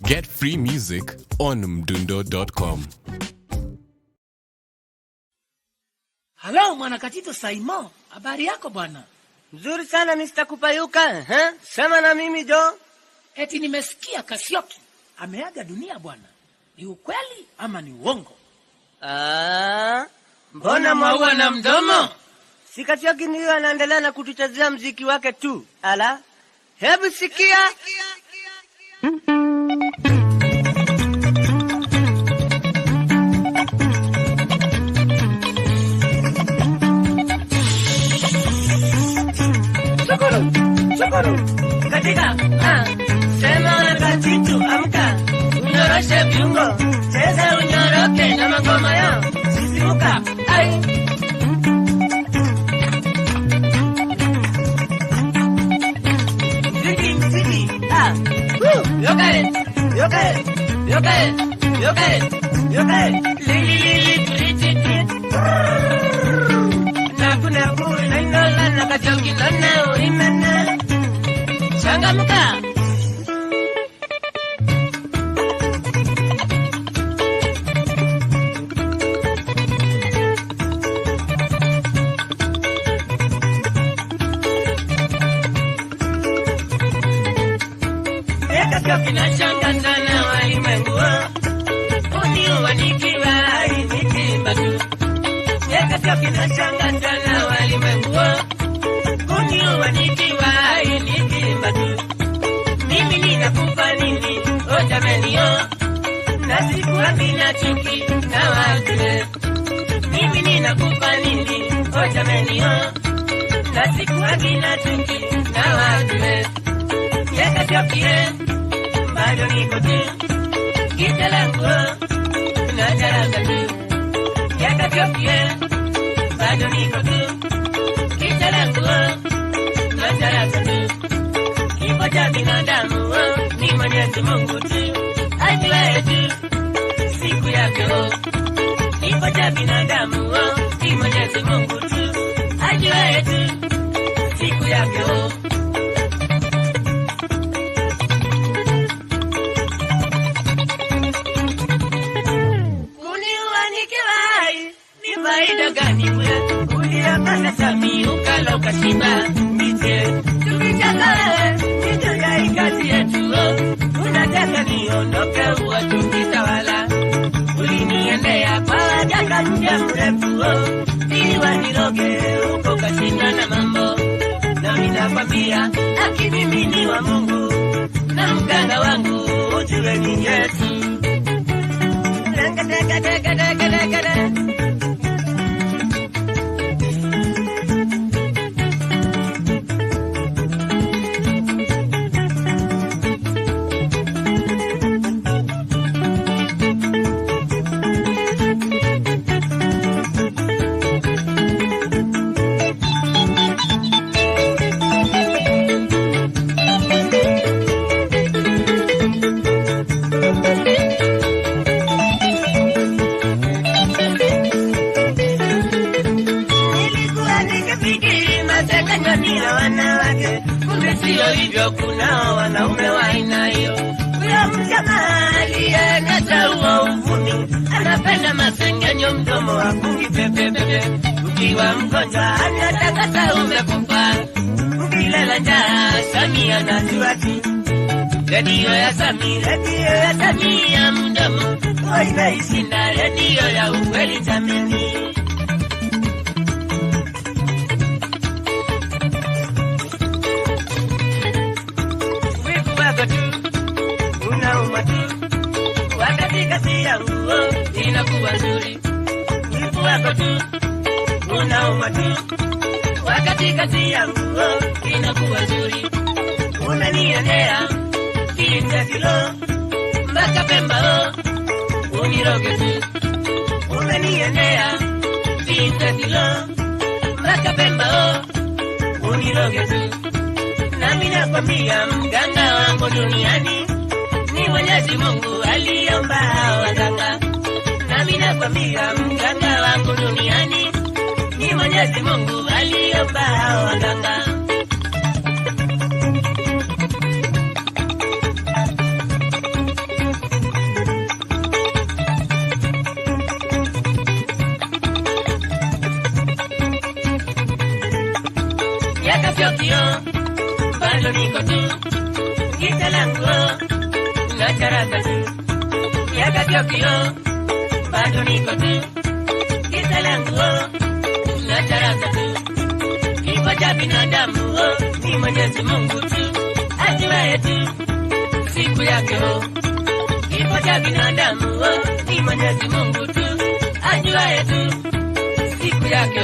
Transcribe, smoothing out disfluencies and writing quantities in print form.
Get free music on mdundo.com. Hello, mwanakatito Saimo. Habari yako bwana? Nzuri sana Mr. Kupayuka. Sema na mimi Jo. Eti nimesikia Kasioki ameaga dunia bwana. Ni ukweli ama ni uongo? Mbona maua na mdomo? Si Kasioki ndiyo anaendelea na kutuchezea mziki wake tu. Ala, hebu sikia. Shukuru. Katika. Sema na katitu amka. Unyoroshe viungo. Cheza unyoroke na magoma yao. Sisimuka. Ai. Mziki. Yokai. Lili. Naku nainola na Kasioki nana uimana. Changamka. Kasioki na shanga sana walimwengu. Uniwa nikiwa nikiimba tu. Kasioki na shanga sana walimwengu. Uniwa nikiwa nikiimba tu. Mimi ninakupa nini? O jameni o. Na sikuwa mina chuki na watu. Mimi ninakupa nini? O jameni o. Na sikuwa mina chuki na watu. Kasioki bado niko tu. Gita langu na jaraka tu. Kasioki bado niko tu. Gita langu na jaraka tu. Kifo cha binadamu ni Mwenyezi Mungu tu ajuaye tu siku yake. Kifo cha binadamu ni Mwenyezi Mungu tu ajuaye tu siku yake. Faida gani wewe? Uliyapata sami ukala ukashiba. Nije tukichaka nitadai kazi yetu. Unataka niondoke uache ukitawala. Uliniendea kwa wajaka muda mrefu. Ili waniroge uko kashinda na mambo. Na ninakwambia haki mimi ni wa Mungu. Na mganga wangu ujue ni Yesu. Sio hivyo, kunao wanaume wa aina hiyo. Huyo mjamaa aliyenata huo uvumi anapenda masengenyo, mdomo wa kungipepepe. Ukiwa mgonjwa anatakata umekufa. Ukilala njaa Samia na tuati. Redio ya Samia mdomo inaishinda redio ya ukweli jamini. Inakuwa nzuri. Wivu wako tu unauma tu. Wakati kazi yangu inakuwa nzuri. Unaniendea kinja kilo mpaka Pemba uniroge tu. Unaniendea kinja kilo mpaka Pemba uniroge tu. Nami nakwambia mganga wangu duniani ni Mwenyezi Mungu aliomba waganga. Nami nakwambia mganga wangu duniani ni Mwenyezi Mungu aliomba waganga. bado niko tu, giza langu na charanga tu, miaka Tokyo, bado niko tu, giza langu na charanga tu, kifo cha binadamu ni Mwenyezi Mungu tu, ajuaye tu siku yake. Kifo cha binadamu ni Mwenyezi Mungu tu, ajuaye tu siku yake.